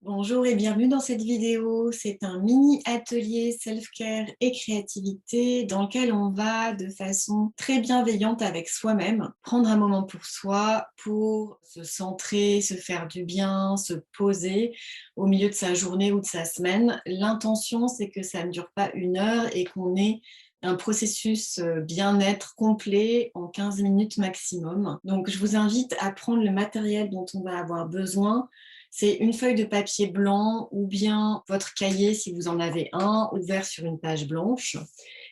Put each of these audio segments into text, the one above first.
Bonjour et bienvenue dans cette vidéo. C'est un mini atelier self-care et créativité dans lequel on va de façon très bienveillante avec soi-même prendre un moment pour soi, pour se centrer, se faire du bien, se poser au milieu de sa journée ou de sa semaine. L'intention, c'est que ça ne dure pas 1 heure et qu'on ait un processus bien-être complet en 15 minutes maximum. Donc je vous invite à prendre le matériel dont on va avoir besoin. C'est une feuille de papier blanc ou bien votre cahier si vous en avez un, ouvert sur une page blanche.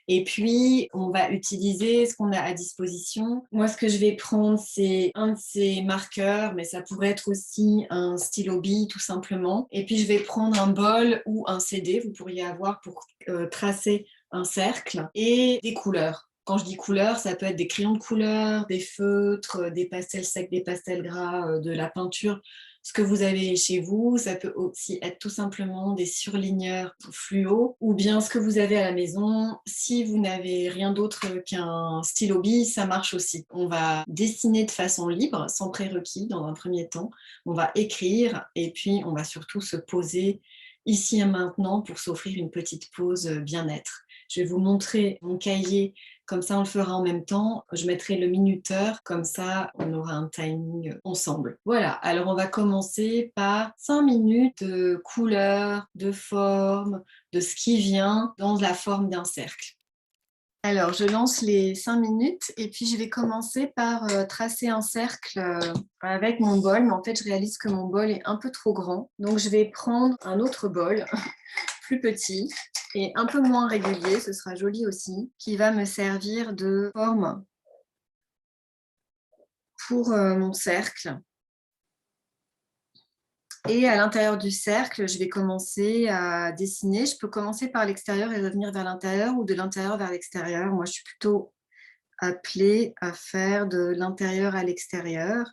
Et puis, on va utiliser ce qu'on a à disposition. Moi, ce que je vais prendre, c'est un de ces marqueurs, mais ça pourrait être aussi un stylo bille, tout simplement. Et puis, je vais prendre un bol ou un CD, vous pourriez avoir pour tracer un cercle, et des couleurs. Quand je dis couleurs, ça peut être des crayons de couleur, des feutres, des pastels secs, des pastels gras, de la peinture, ce que vous avez chez vous. Ça peut aussi être tout simplement des surligneurs fluo ou bien ce que vous avez à la maison. Si vous n'avez rien d'autre qu'un stylo bille, ça marche aussi. On va dessiner de façon libre, sans prérequis dans un premier temps. On va écrire et puis on va surtout se poser ici et maintenant pour s'offrir une petite pause bien-être. Je vais vous montrer mon cahier, comme ça on le fera en même temps. Je mettrai le minuteur, comme ça on aura un timing ensemble. Voilà, alors on va commencer par 5 minutes de couleur, de forme, de ce qui vient dans la forme d'un cercle. Alors, je lance les 5 minutes et puis je vais commencer par tracer un cercle avec mon bol. Mais en fait, je réalise que mon bol est un peu trop grand. Donc, je vais prendre un autre bol plus petit et un peu moins régulier, ce sera joli aussi, qui va me servir de forme pour mon cercle. Et à l'intérieur du cercle, je vais commencer à dessiner. Je peux commencer par l'extérieur et revenir vers l'intérieur ou de l'intérieur vers l'extérieur. Moi, je suis plutôt appelée à faire de l'intérieur à l'extérieur.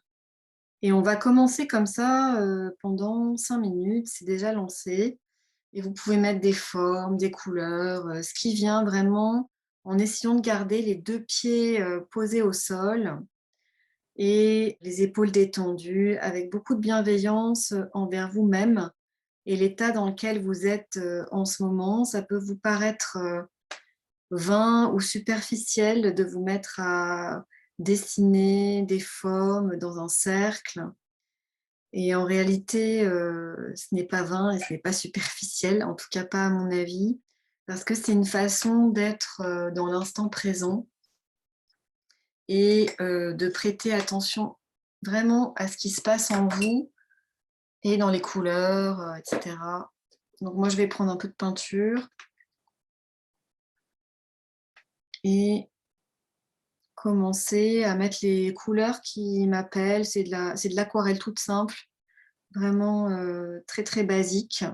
Et on va commencer comme ça pendant 5 minutes. C'est déjà lancé. Et vous pouvez mettre des formes, des couleurs, ce qui vient vraiment en essayant de garder les 2 pieds posés au sol et les épaules détendues, avec beaucoup de bienveillance envers vous-même et l'état dans lequel vous êtes en ce moment. Ça peut vous paraître vain ou superficiel de vous mettre à dessiner des formes dans un cercle. Et en réalité, ce n'est pas vain et ce n'est pas superficiel, en tout cas pas à mon avis, parce que c'est une façon d'être dans l'instant présent et de prêter attention vraiment à ce qui se passe en vous et dans les couleurs, etc. Donc moi, je vais prendre un peu de peinture et commencer à mettre les couleurs qui m'appellent. C'est de l'aquarelle toute simple, vraiment très, très basique.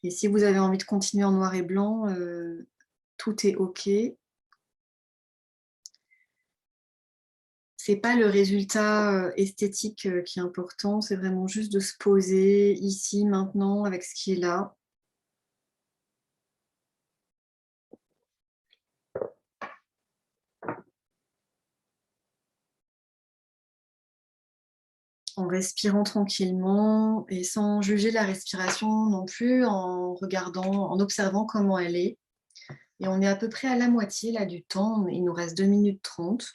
Et si vous avez envie de continuer en noir et blanc, tout est OK. C'est pas le résultat esthétique qui est important, c'est vraiment juste de se poser ici, maintenant, avec ce qui est là. En respirant tranquillement et sans juger la respiration non plus, en regardant, en observant comment elle est. Et on est à peu près à la moitié là du temps, il nous reste 2 minutes 30.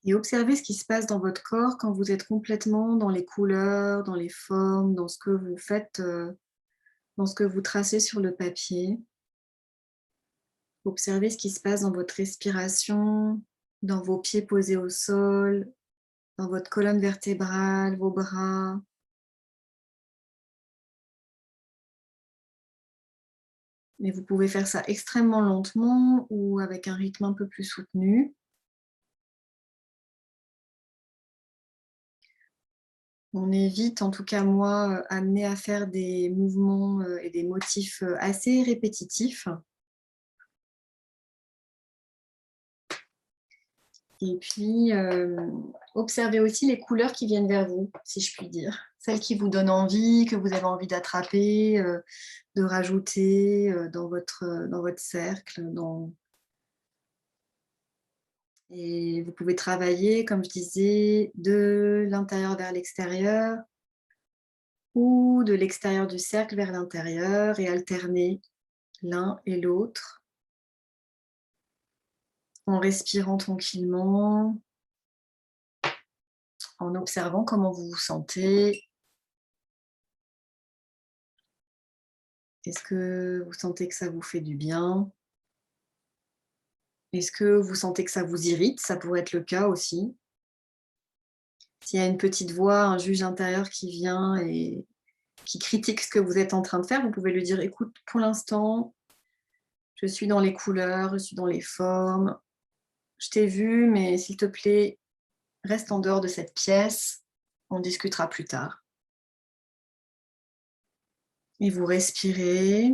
Et observez ce qui se passe dans votre corps quand vous êtes complètement dans les couleurs, dans les formes, dans ce que vous faites, dans ce que vous tracez sur le papier. Observez ce qui se passe dans votre respiration, dans vos pieds posés au sol, dans votre colonne vertébrale, vos bras. Mais vous pouvez faire ça extrêmement lentement ou avec un rythme un peu plus soutenu. On est vite, en tout cas moi, amené à faire des mouvements et des motifs assez répétitifs. Et puis, observez aussi les couleurs qui viennent vers vous, si je puis dire. celle qui vous donne envie, que vous avez envie d'attraper, de rajouter dans votre cercle. Et vous pouvez travailler, comme je disais, de l'intérieur vers l'extérieur ou de l'extérieur du cercle vers l'intérieur et alterner l'un et l'autre en respirant tranquillement, en observant comment vous vous sentez. Est-ce que vous sentez que ça vous fait du bien? Est-ce que vous sentez que ça vous irrite? Ça pourrait être le cas aussi. S'il y a une petite voix, un juge intérieur qui vient et qui critique ce que vous êtes en train de faire, vous pouvez lui dire: «Écoute, pour l'instant, je suis dans les couleurs, je suis dans les formes. Je t'ai vu, mais s'il te plaît, reste en dehors de cette pièce. On discutera plus tard.» Et vous respirez.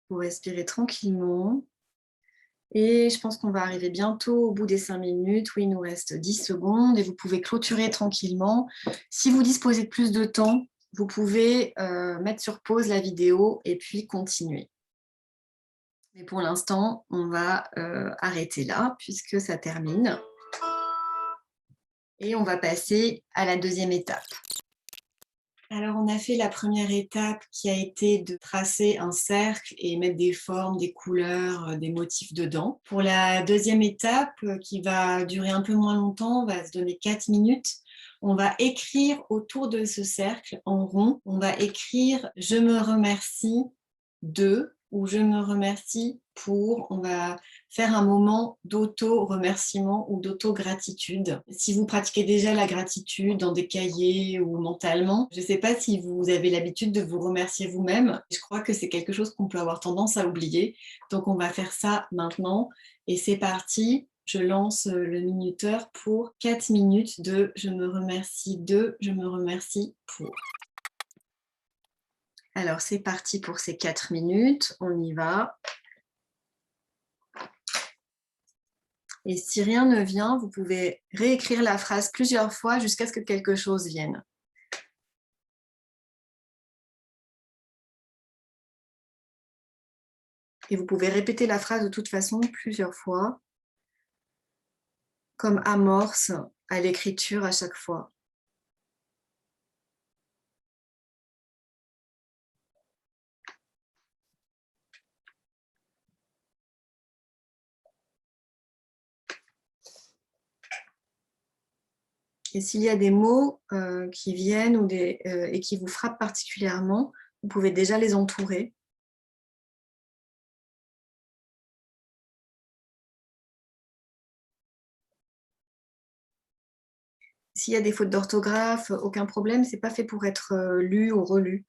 Vous respirez tranquillement. Et je pense qu'on va arriver bientôt au bout des 5 minutes. Oui, il nous reste 10 secondes et vous pouvez clôturer tranquillement. Si vous disposez de plus de temps, vous pouvez mettre sur pause la vidéo et puis continuer. Mais pour l'instant, on va arrêter là puisque ça termine. Et on va passer à la deuxième étape. Alors, on a fait la première étape qui a été de tracer un cercle et mettre des formes, des couleurs, des motifs dedans. Pour la deuxième étape, qui va durer un peu moins longtemps, on va se donner 4 minutes. On va écrire autour de ce cercle en rond. On va écrire « Je me remercie de » ou « Je me remercie pour ». On va faire un moment d'auto-remerciement ou d'auto-gratitude. Si vous pratiquez déjà la gratitude dans des cahiers ou mentalement, je ne sais pas si vous avez l'habitude de vous remercier vous-même. Je crois que c'est quelque chose qu'on peut avoir tendance à oublier. Donc on va faire ça maintenant. Et c'est parti. Je lance le minuteur pour 4 minutes de « Je me remercie de »,« Je me remercie pour ». Alors c'est parti pour ces 4 minutes. On y va. Et si rien ne vient, vous pouvez réécrire la phrase plusieurs fois jusqu'à ce que quelque chose vienne. Et vous pouvez répéter la phrase de toute façon plusieurs fois, comme amorce à l'écriture à chaque fois. Et s'il y a des mots qui viennent ou et qui vous frappent particulièrement, vous pouvez déjà les entourer. S'il y a des fautes d'orthographe, aucun problème, ce n'est pas fait pour être lu ou relu.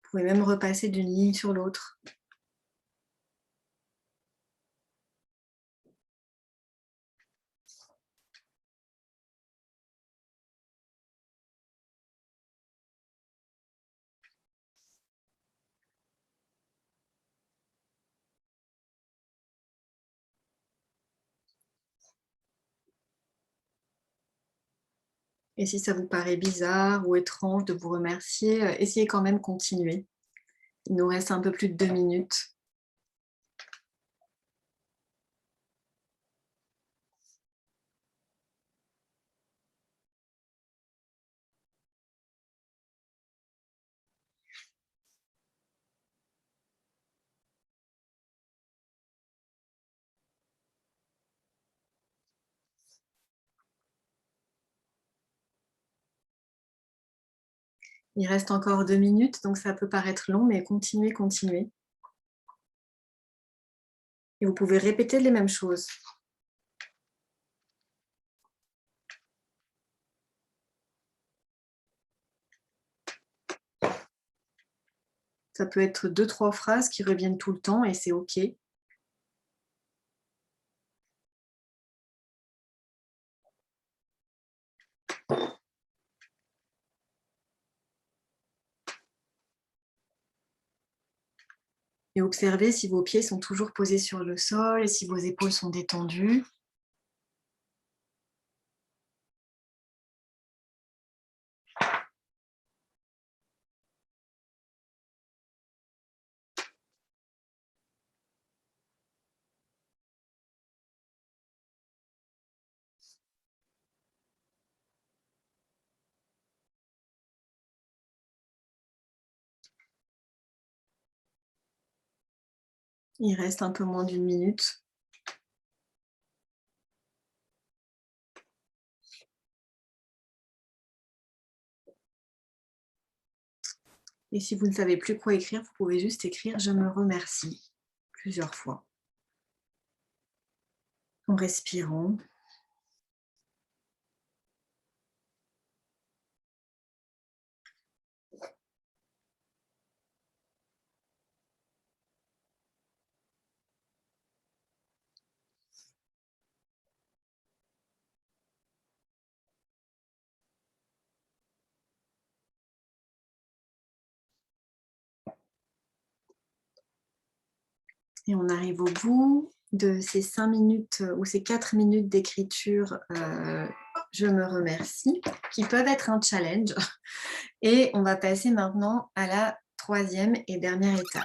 Vous pouvez même repasser d'une ligne sur l'autre. Et si ça vous paraît bizarre ou étrange de vous remercier, essayez quand même de continuer. Il nous reste un peu plus de 2 minutes. Il reste encore 2 minutes, donc ça peut paraître long, mais continuez, continuez. Et vous pouvez répéter les mêmes choses. Ça peut être 2-3 phrases qui reviennent tout le temps et c'est OK. Et observez si vos pieds sont toujours posés sur le sol et si vos épaules sont détendues. Il reste un peu moins d'1 minute. Et si vous ne savez plus quoi écrire, vous pouvez juste écrire « Je me remercie » plusieurs fois. En respirant. Et on arrive au bout de ces 5 minutes ou ces 4 minutes d'écriture « Je me remercie » qui peuvent être un challenge. Et on va passer maintenant à la 3e et dernière étape.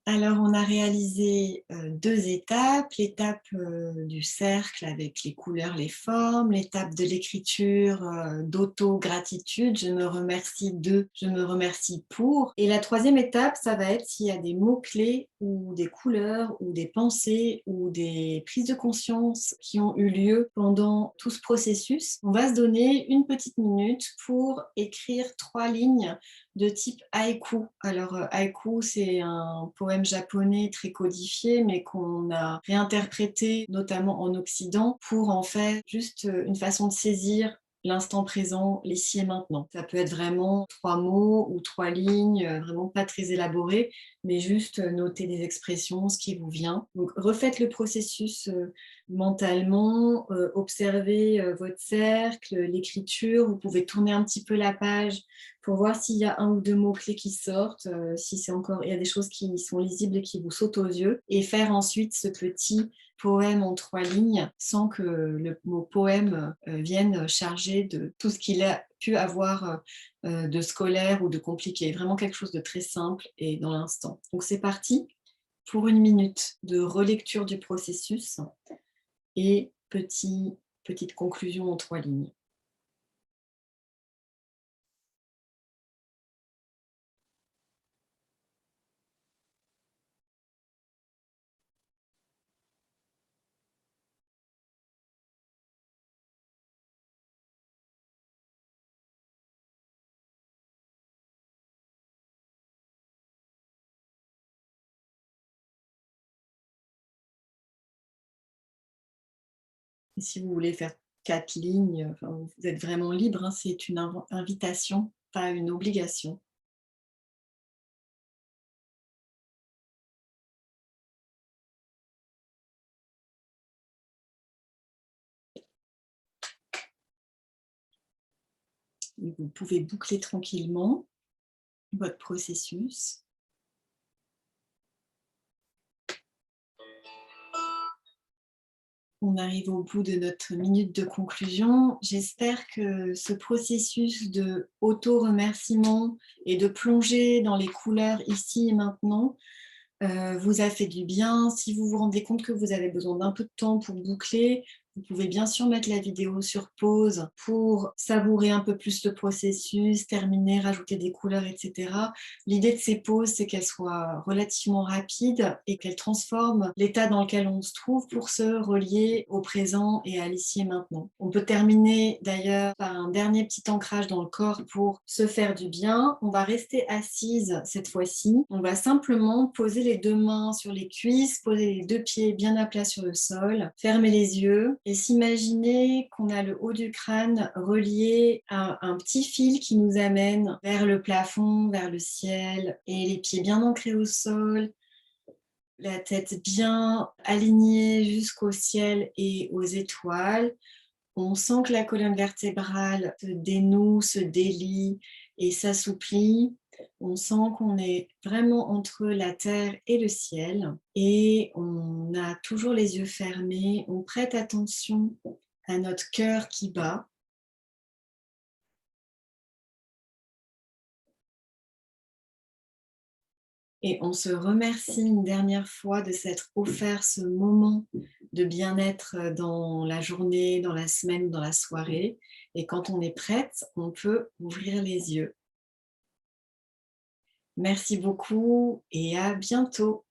Alors, on a réalisé 2 étapes, l'étape du cercle avec les couleurs, les formes, l'étape de l'écriture d'auto-gratitude, je me remercie de, je me remercie pour. Et la 3e étape, ça va être s'il y a des mots-clés ou des couleurs ou des pensées ou des prises de conscience qui ont eu lieu pendant tout ce processus. On va se donner une petite minute pour écrire 3 lignes de type haïku. Alors, haïku, c'est un poème japonais très codifié, mais qu'on a réinterprété, notamment en Occident, pour en fait juste une façon de saisir l'instant présent, l'ici et maintenant. Ça peut être vraiment 3 mots ou 3 lignes, vraiment pas très élaborées, mais juste noter des expressions, ce qui vous vient. Donc, refaites le processus mentalement, observez votre cercle, l'écriture, vous pouvez tourner un petit peu la page pour voir s'il y a 1 ou 2 mots-clés qui sortent, si c'est encore, il y a des choses qui sont lisibles et qui vous sautent aux yeux, et faire ensuite ce petit poème en 3 lignes sans que le mot poème vienne charger de tout ce qu'il a pu avoir de scolaire ou de compliqué. Vraiment quelque chose de très simple et dans l'instant. Donc c'est parti pour 1 minute de relecture du processus et petite conclusion en 3 lignes. Et si vous voulez faire 4 lignes, enfin, vous êtes vraiment libre, hein, c'est une invitation, pas une obligation. Et vous pouvez boucler tranquillement votre processus. On arrive au bout de notre minute de conclusion. J'espère que ce processus de auto-remerciement et de plonger dans les couleurs ici et maintenant vous a fait du bien. Si vous vous rendez compte que vous avez besoin d'un peu de temps pour boucler, vous pouvez bien sûr mettre la vidéo sur pause pour savourer un peu plus le processus, terminer, rajouter des couleurs, etc. L'idée de ces pauses, c'est qu'elles soient relativement rapides et qu'elles transforment l'état dans lequel on se trouve pour se relier au présent et à l'ici et maintenant. On peut terminer d'ailleurs par un dernier petit ancrage dans le corps pour se faire du bien. On va rester assise cette fois-ci. On va simplement poser les 2 mains sur les cuisses, poser les 2 pieds bien à plat sur le sol, fermer les yeux et s'imaginer qu'on a le haut du crâne relié à un petit fil qui nous amène vers le plafond, vers le ciel, et les pieds bien ancrés au sol, la tête bien alignée jusqu'au ciel et aux étoiles. On sent que la colonne vertébrale se dénoue, se délie et s'assouplit. On sent qu'on est vraiment entre la terre et le ciel et on a toujours les yeux fermés. On prête attention à notre cœur qui bat. Et on se remercie une dernière fois de s'être offert ce moment de bien-être dans la journée, dans la semaine, dans la soirée. Et quand on est prête, on peut ouvrir les yeux. Merci beaucoup et à bientôt.